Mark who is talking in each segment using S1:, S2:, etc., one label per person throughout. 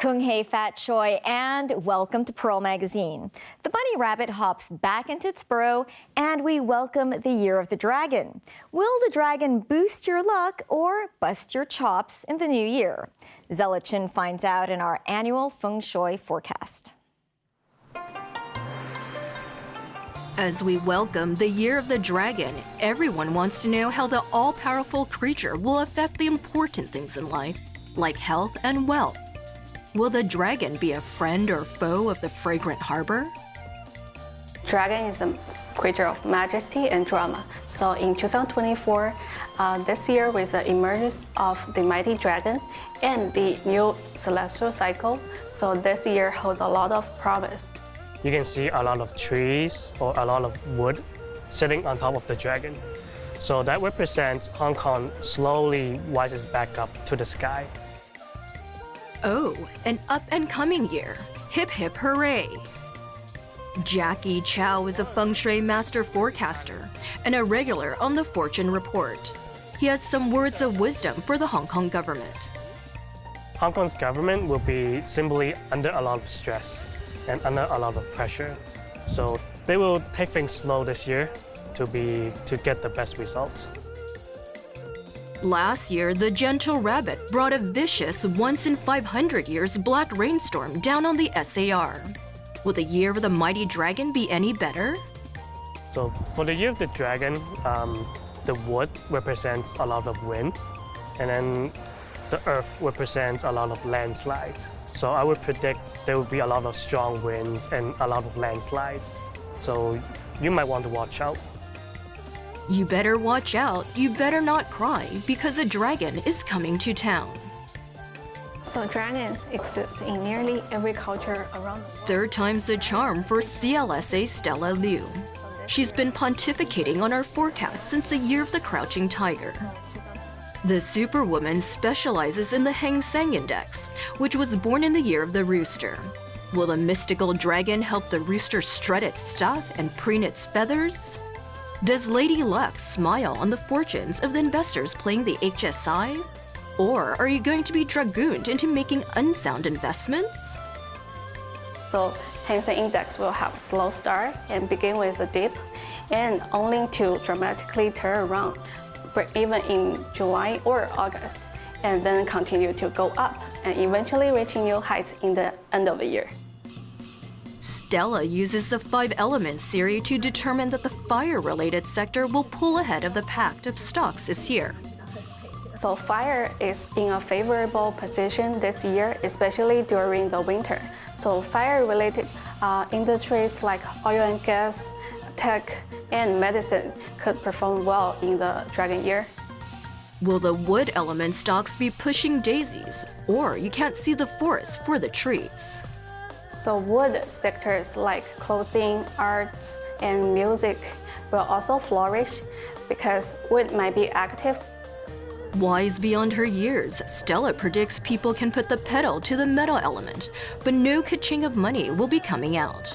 S1: Kung Hei Fat Choi, and welcome to Pearl Magazine. The bunny rabbit hops back into its burrow, and we welcome the Year of the Dragon. Will the dragon boost your luck or bust your chops in the new year? Zella Chin finds out in our annual feng shui forecast.
S2: As we welcome the Year of the Dragon, everyone wants to know how the all-powerful creature will affect the important things in life, like health and wealth. Will the dragon be a friend or foe of the fragrant harbor?
S3: Dragon is a creature of majesty and drama. So in 2024, this year with the emergence of the mighty dragon and the new celestial cycle, so this year holds a lot of promise.
S4: You can see a lot of trees or a lot of wood sitting on top of the dragon. So that represents Hong Kong slowly rises back up to the sky.
S2: Oh, an up-and-coming year. Hip hip hooray! Jackie Chow is a feng shui master forecaster and a regular on the Fortune Report. He has some words of wisdom for the Hong Kong government.
S4: Hong Kong's government will be simply under a lot of stress and under a lot of pressure. So they will take things slow this year to get the best results.
S2: Last year, the gentle rabbit brought a vicious once-in-500 years black rainstorm down on the SAR. Will the Year of the Mighty Dragon be any better?
S4: So for the Year of the Dragon, the wood represents a lot of wind, and then the earth represents a lot of landslides. So I would predict there will be a lot of strong winds and a lot of landslides. So you might want to watch out.
S2: You better watch out, you better not cry, because a dragon is coming to town.
S3: So dragons exist in nearly every culture around the world.
S2: Third time's the charm for CLSA Stella Liu. She's been pontificating on our forecast since the Year of the Crouching Tiger. The Superwoman specializes in the Hang Seng Index, which was born in the Year of the Rooster. Will the mystical dragon help the rooster strut its stuff and preen its feathers? Does Lady Luck smile on the fortunes of the investors playing the HSI? Or are you going to be dragooned into making unsound investments?
S3: So Hang Seng Index will have a slow start and begin with a dip, and only to dramatically turn around, even in July or August, and then continue to go up and eventually reaching new heights in the end of the year.
S2: Stella uses the 5 Elements theory to determine that the fire-related sector will pull ahead of the pack of stocks this year.
S3: So fire is in a favorable position this year, especially during the winter. So fire-related industries like oil and gas, tech, and medicine could perform well in the dragon year.
S2: Will the wood element stocks be pushing daisies, or you can't see the forest for the trees?
S3: So wood sectors like clothing, arts, and music will also flourish because wood might be active.
S2: Wise beyond her years, Stella predicts people can put the pedal to the metal element, but no ka-ching of money will be coming out.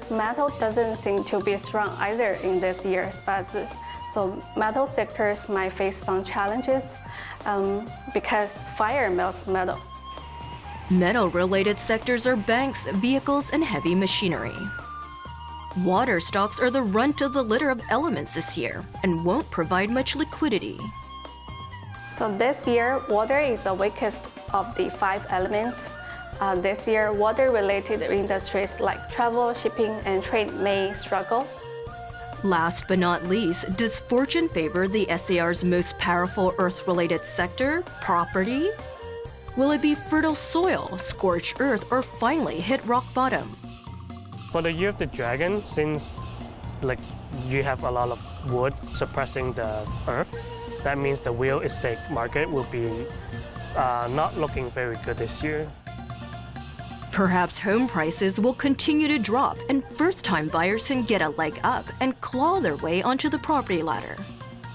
S3: Metal doesn't seem to be strong either in this year's budget. So metal sectors might face some challenges because fire melts metal.
S2: Metal-related sectors are banks, vehicles, and heavy machinery. Water stocks are the runt of the litter of elements this year and won't provide much liquidity.
S3: So this year, water is the weakest of the 5 elements. This year, water-related industries like travel, shipping, and trade may struggle.
S2: Last but not least, does fortune favor the SAR's most powerful Earth-related sector, property? Will it be fertile soil, scorched earth, or finally hit rock bottom?
S4: For the Year of the Dragon, since you have a lot of wood suppressing the earth, that means the real estate market will be not looking very good this year.
S2: Perhaps home prices will continue to drop and first-time buyers can get a leg up and claw their way onto the property ladder.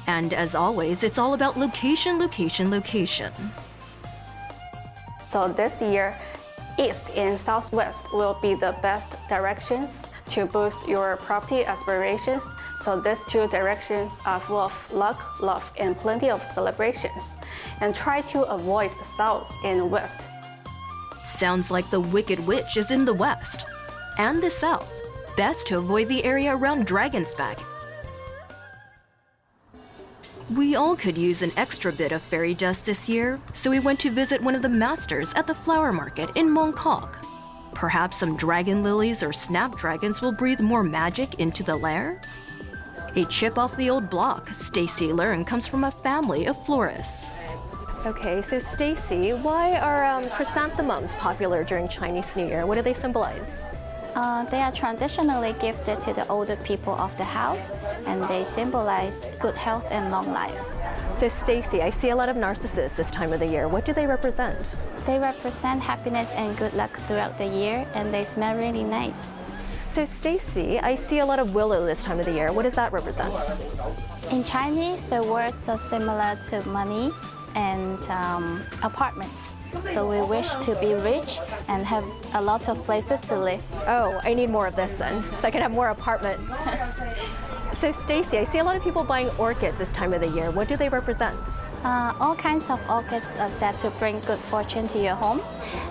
S2: And as always, it's all about location, location, location.
S3: So this year, East and Southwest will be the best directions to boost your property aspirations. So these 2 directions are full of luck, love, and plenty of celebrations. And try to avoid South and West.
S2: Sounds like the Wicked Witch is in the west and the south. Best to avoid the area around Dragon's Back. We all could use an extra bit of fairy dust this year, so we went to visit one of the masters at the flower market in Mongkok. Perhaps some dragon lilies or snapdragons will breathe more magic into the lair? A chip off the old block, Stacy Learn comes from a family of florists.
S5: Okay, so Stacy, why are chrysanthemums popular during Chinese New Year? What do they symbolize?
S6: They are traditionally gifted to the older people of the house, and they symbolize good health and long life.
S5: So Stacy, I see a lot of narcissus this time of the year. What do they represent?
S6: They represent happiness and good luck throughout the year, and they smell really nice.
S5: So Stacy, I see a lot of willow this time of the year. What does that represent?
S6: In Chinese, the words are similar to money and apartments. So we wish to be rich and have a lot of places to live.
S5: Oh, I need more of this then, so I can have more apartments. So Stacy, I see a lot of people buying orchids this time of the year. What do they represent?
S6: All kinds of orchids are said to bring good fortune to your home,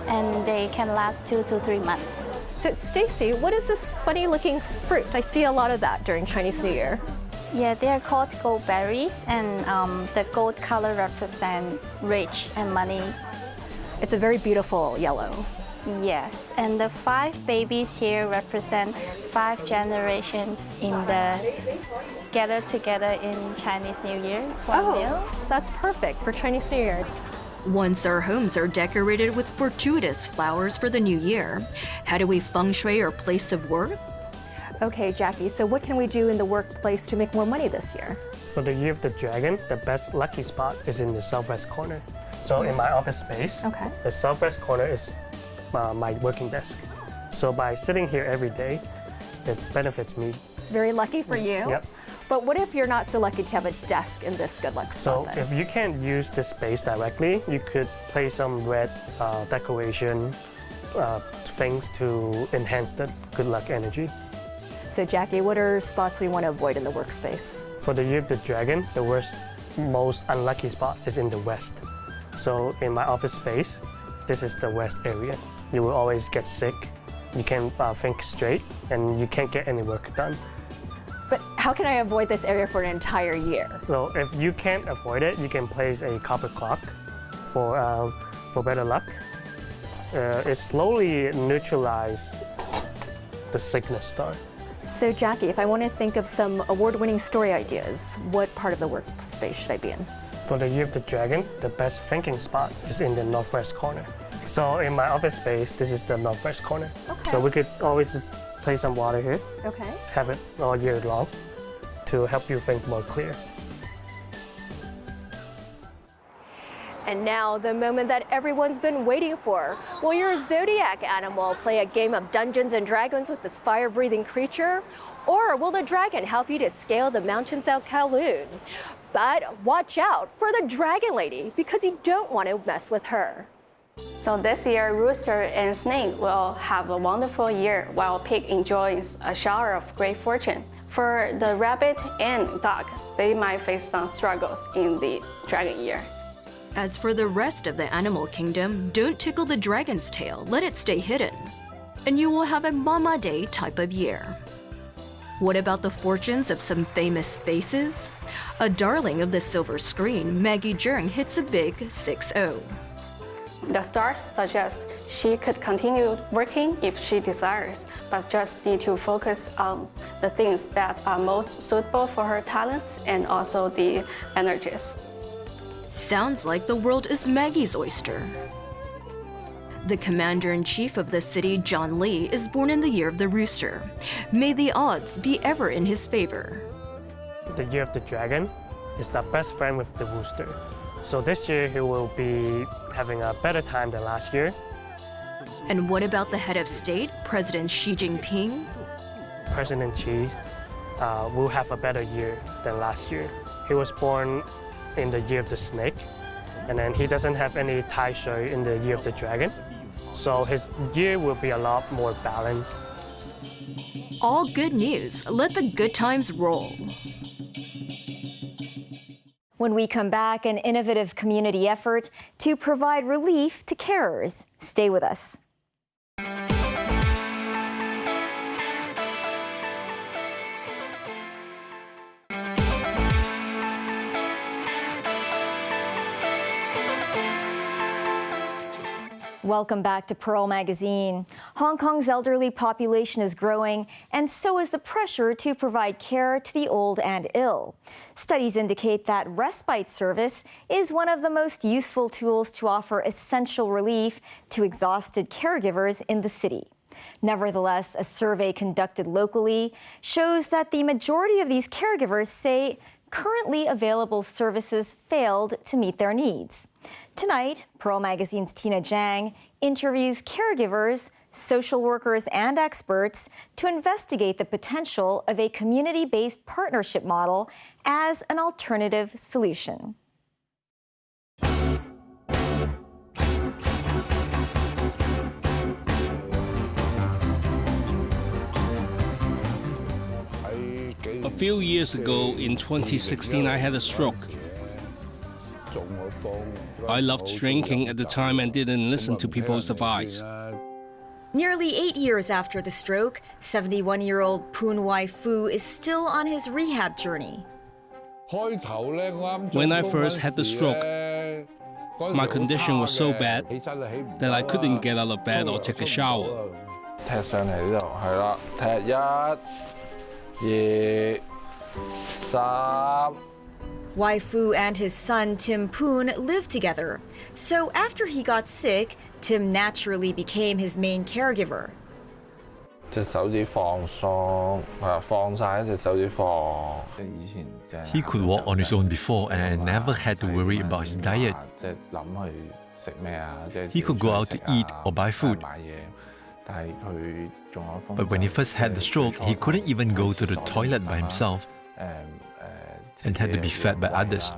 S6: and they can last 2 to 3 months.
S5: So Stacy, what is this funny looking fruit? I see a lot of that during Chinese New Year.
S6: Yeah, they are called gold berries, and the gold color represents rich and money.
S5: It's a very beautiful yellow.
S6: Yes, and the 5 babies here represent 5 generations in the gathered together in Chinese New Year for a meal.
S5: That's perfect for Chinese New Year.
S2: Once our homes are decorated with fortuitous flowers for the new year, how do we feng shui our place of work?
S5: Okay, Jackie, so what can we do in the workplace to make more money this year?
S4: For the Year of the Dragon, the best lucky spot is in the southwest corner. So in my office space, the southwest corner is my working desk. So by sitting here every day, it benefits me.
S5: Very lucky for you.
S4: Yep.
S5: But what if you're not so lucky to have a desk in this good luck spot?
S4: So if you can't use this space directly, you could place some red decoration things to enhance the good luck energy.
S5: So Jackie, what are spots we want to avoid in the workspace?
S4: For the Year of the Dragon, the most unlucky spot is in the west. So in my office space, this is the west area. You will always get sick, you can't think straight, and you can't get any work done.
S5: But how can I avoid this area for an entire year?
S4: So if you can't avoid it, you can place a copper clock for better luck. It slowly neutralizes the sickness star.
S5: So Jackie, if I want to think of some award-winning story ideas, what part of the workspace should I be in?
S4: For the Year of the Dragon, the best thinking spot is in the northwest corner. So in my office space, this is the northwest corner.
S5: Okay.
S4: So we could always just place some water here,
S5: Okay.
S4: have it all year long to help you think more clear.
S5: And now the moment that everyone's been waiting for. Will your zodiac animal play a game of Dungeons and Dragons with this fire-breathing creature? Or will the dragon help you to scale the mountains of Kowloon? But watch out for the dragon lady, because you don't want to mess with her.
S3: So this year, rooster and snake will have a wonderful year, while pig enjoys a shower of great fortune. For the rabbit and dog, they might face some struggles in the dragon year.
S2: As for the rest of the animal kingdom, don't tickle the dragon's tail, let it stay hidden. And you will have a Mama Day type of year. What about the fortunes of some famous faces? A darling of the silver screen, Maggie Zheng hits a big 6-0.
S3: The stars suggest she could continue working if she desires, but just need to focus on the things that are most suitable for her talents and also the energies.
S2: Sounds like the world is Maggie's oyster. The commander-in-chief of the city, John Lee, is born in the year of the rooster. May the odds be ever in his favor.
S4: The Year of the Dragon is the best friend with the rooster. So this year he will be having a better time than last year.
S2: And what about the head of state, President Xi Jinping?
S4: President Xi will have a better year than last year. He was born in the Year of the Snake, and then he doesn't have any Tai Shui in the Year of the Dragon. So his year will be a lot more balanced.
S2: All good news. Let the good times roll.
S1: When we come back, an innovative community effort to provide relief to carers. Stay with us. Welcome back to Pearl Magazine. Hong Kong's elderly population is growing, and so is the pressure to provide care to the old and ill. Studies indicate that respite service is one of the most useful tools to offer essential relief to exhausted caregivers in the city. Nevertheless, a survey conducted locally shows that the majority of these caregivers say currently available services failed to meet their needs. Tonight, Pearl Magazine's Tina Jiang interviews caregivers, social workers, and experts to investigate the potential of a community-based partnership model as an alternative solution.
S7: A few years ago, in 2016, I had a stroke. I loved drinking at the time and didn't listen to people's advice.
S1: Nearly 8 years after the stroke, 71-year-old Poon Wai Fu is still on his rehab journey.
S7: When I first had the stroke, my condition was so bad that I couldn't get out of bed or take a shower.
S1: Wai Fu and his son Tim Poon live together. So after he got sick, Tim naturally became his main caregiver.
S8: He could walk on his own before, and I never had to worry about his diet. He could go out to eat or buy food. But when he first had the stroke, he couldn't even go to the toilet by himself and had to be fed by others.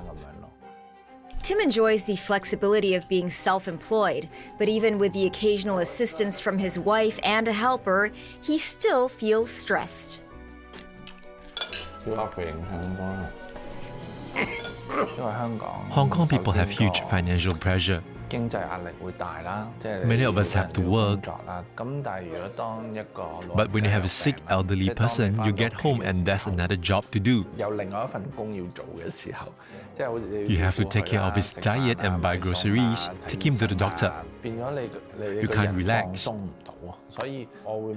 S1: Tim enjoys the flexibility of being self-employed, but even with the occasional assistance from his wife and a helper, he still feels stressed.
S8: Hong Kong people have huge financial pressure. Many of us have to work. But when you have a sick elderly person, you get home and there's another job to do. You have to take care of his diet and buy groceries, take him to the doctor. You can't relax.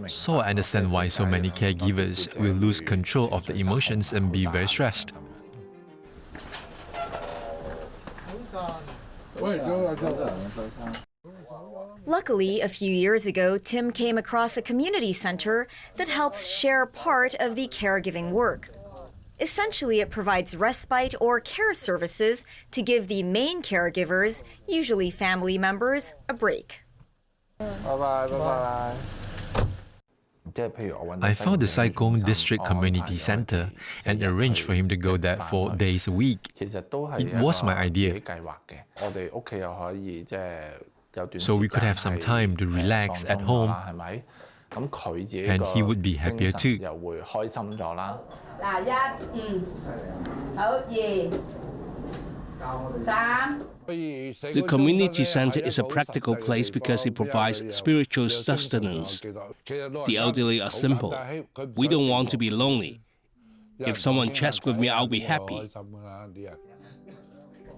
S8: So I understand why so many caregivers will lose control of the emotions and be very stressed.
S1: Luckily, a few years ago, Tim came across a community center that helps share part of the caregiving work. Essentially, it provides respite or care services to give the main caregivers, usually family members, a break.
S8: I found the Sai Kung District Community Center and arranged for him to go there 4 days a week. It was my idea. So we could have some time to relax at home, and he would be happier too.
S7: The community center is a practical place because it provides spiritual sustenance. The elderly are simple. We don't want to be lonely. If someone chats with me, I'll be happy.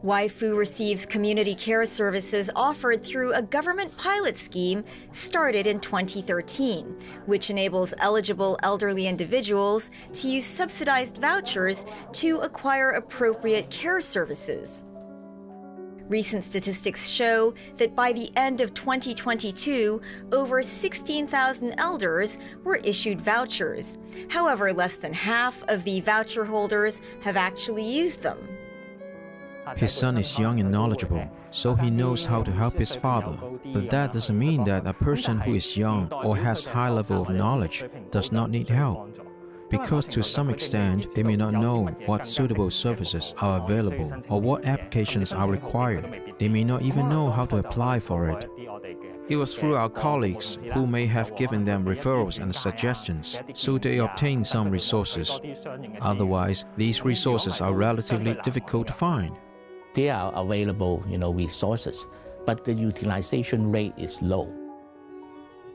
S1: Wai Fu receives community care services offered through a government pilot scheme started in 2013, which enables eligible elderly individuals to use subsidized vouchers to acquire appropriate care services. Recent statistics show that by the end of 2022, over 16,000 elders were issued vouchers. However, less than half of the voucher holders have actually used them.
S9: His son is young and knowledgeable, so he knows how to help his father. But that doesn't mean that a person who is young or has high level of knowledge does not need help. Because to some extent, they may not know what suitable services are available or what applications are required. They may not even know how to apply for it. It was through our colleagues who may have given them referrals and suggestions, so they obtained some resources. Otherwise, these resources are relatively difficult to find.
S10: There are available, resources, but the utilization rate is low.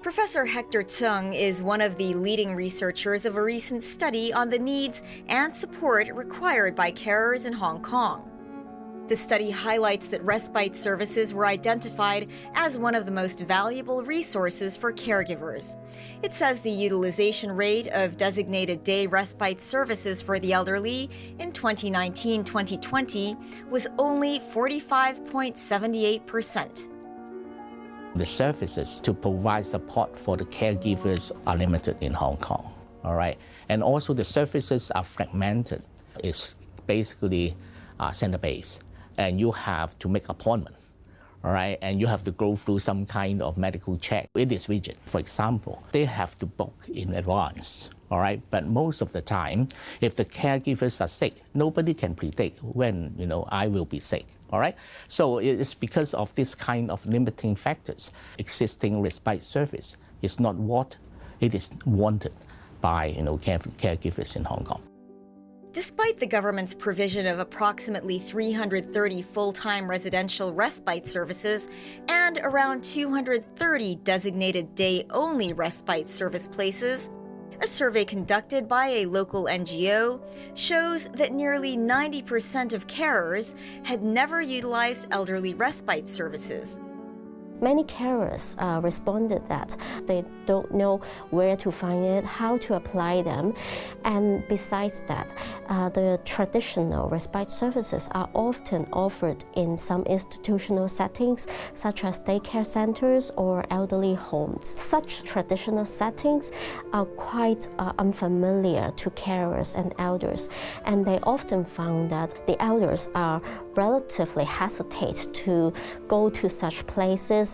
S1: Professor Hector Tseng is one of the leading researchers of a recent study on the needs and support required by carers in Hong Kong. The study highlights that respite services were identified as one of the most valuable resources for caregivers. It says the utilization rate of designated day respite services for the elderly in 2019-2020 was only 45.78%.
S10: The services to provide support for the caregivers are limited in Hong Kong, all right? And also the services are fragmented. It's basically center-based, and you have to make appointment, all right? And you have to go through some kind of medical check. It is rigid. For example, they have to book in advance, all right? But most of the time, if the caregivers are sick, nobody can predict when, I will be sick. All right, so it's because of this kind of limiting factors. Existing respite service is not what it is wanted by caregivers in Hong Kong.
S1: Despite the government's provision of approximately 330 full-time residential respite services and around 230 designated day-only respite service places, a survey conducted by a local NGO shows that nearly 90% of carers had never utilized elderly respite services.
S11: Many carers responded that they don't know where to find it, how to apply them, and besides that, the traditional respite services are often offered in some institutional settings, such as daycare centers or elderly homes. Such traditional settings are quite unfamiliar to carers and elders, and they often found that the elders are relatively hesitate to go to such places.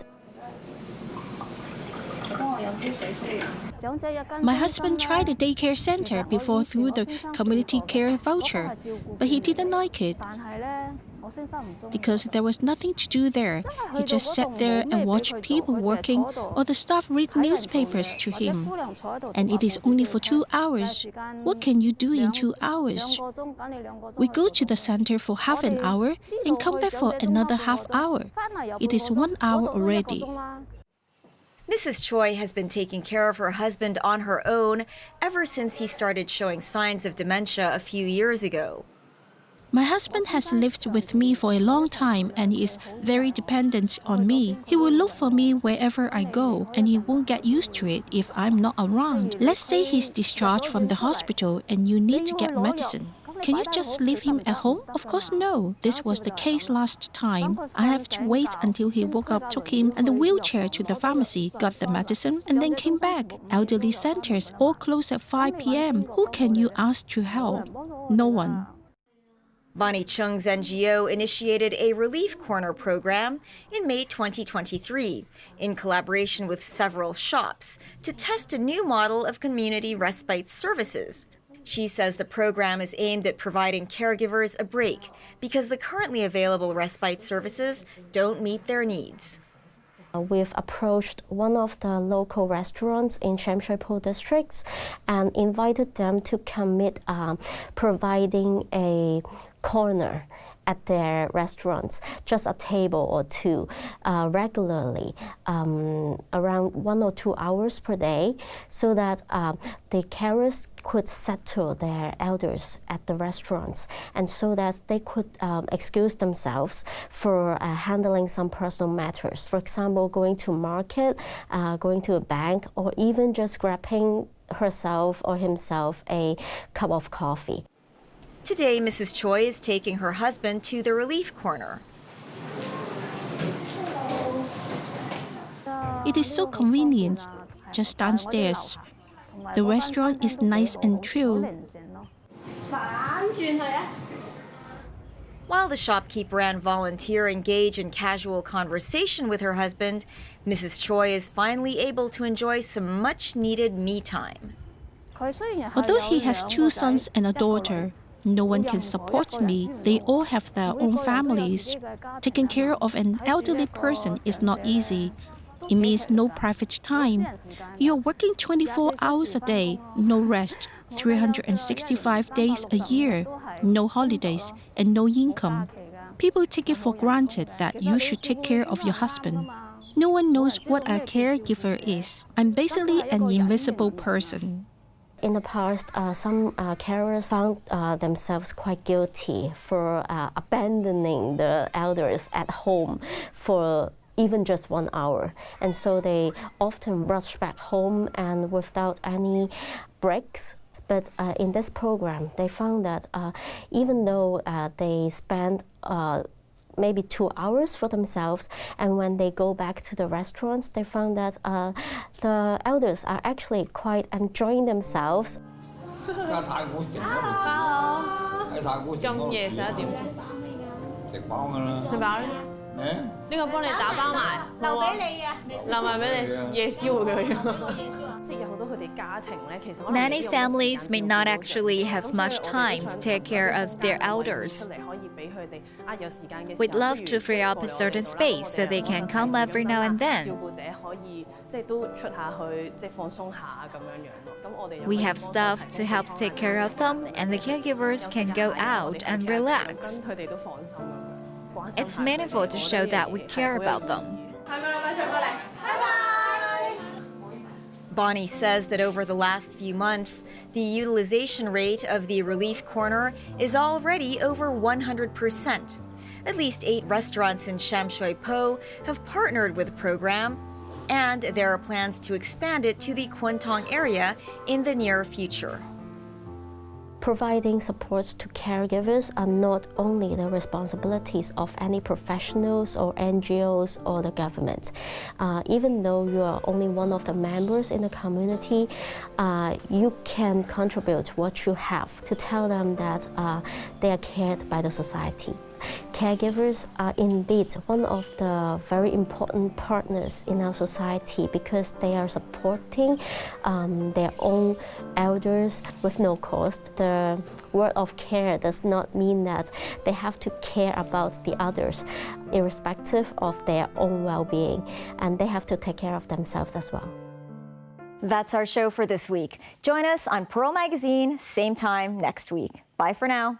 S12: My husband tried the daycare center before through the community care voucher, but he didn't like it because there was nothing to do there. He just sat there and watched people working or the staff read newspapers to him. And it is only for 2 hours. What can you do in 2 hours? We go to the center for half an hour and come back for another half hour. It is 1 hour already.
S1: Mrs. Choi has been taking care of her husband on her own ever since he started showing signs of dementia a few years ago.
S12: My husband has lived with me for a long time and he is very dependent on me. He will look for me wherever I go and he won't get used to it if I'm not around. Let's say he's discharged from the hospital and you need to get medicine. Can you just leave him at home? Of course, no. This was the case last time. I have to wait until he woke up, took him and the wheelchair to the pharmacy, got the medicine, and then came back. Elderly centers all close at 5 p.m. Who can you ask to help? No one.
S1: Bonnie Chung's NGO initiated a Relief Corner program in May 2023 in collaboration with several shops to test a new model of community respite services. She says the program is aimed at providing caregivers a break because the currently available respite services don't meet their needs.
S11: We've approached one of the local restaurants in Sham Shui Po districts and invited them to commit providing a corner at their restaurants, just a table or two, regularly, around 1 or 2 hours per day, so that the carers could settle their elders at the restaurants, and so that they could excuse themselves for handling some personal matters. For example, going to market, going to a bank, or even just grabbing herself or himself a cup of coffee.
S1: Today, Mrs. Choi is taking her husband to the Relief Corner.
S12: It is so convenient, just downstairs. The restaurant is nice and chill.
S1: While the shopkeeper and volunteer engage in casual conversation with her husband, Mrs. Choi is finally able to enjoy some much-needed me time.
S12: Although he has 2 sons and a daughter, no one can support me. They all have their own families. Taking care of an elderly person is not easy. It means no private time. You're working 24 hours a day, no rest, 365 days a year, no holidays, and no income. People take it for granted that you should take care of your husband. No one knows what a caregiver is. I'm basically an invisible person.
S11: In the past, some carers found themselves quite guilty for abandoning the elders at home for even just 1 hour. And so they often rush back home and without any breaks. But in this program, they found that even though they spend maybe 2 hours for themselves, and when they go back to the restaurants, they found that the elders are actually quite enjoying themselves.
S1: Many families may not actually have much time to take care of their elders. We'd love to free up a certain space so they can come every now and then. We have staff to help take care of them, and the caregivers can go out and relax. It's meaningful to show that we care about them. Bonnie says that over the last few months, the utilization rate of the Relief Corner is already over 100%. At least 8 restaurants in Sham Shui Po have partnered with the program, and there are plans to expand it to the Kwun Tong area in the near future.
S11: Providing support to caregivers are not only the responsibilities of any professionals or NGOs or the government. Even though you are only one of the members in the community, you can contribute what you have to tell them that they are cared by the society. Caregivers are indeed one of the very important partners in our society because they are supporting their own elders with no cost. The word of care does not mean that they have to care about the others, irrespective of their own well-being, and they have to take care of themselves as well.
S1: That's our show for this week. Join us on Pearl Magazine, same time next week. Bye for now.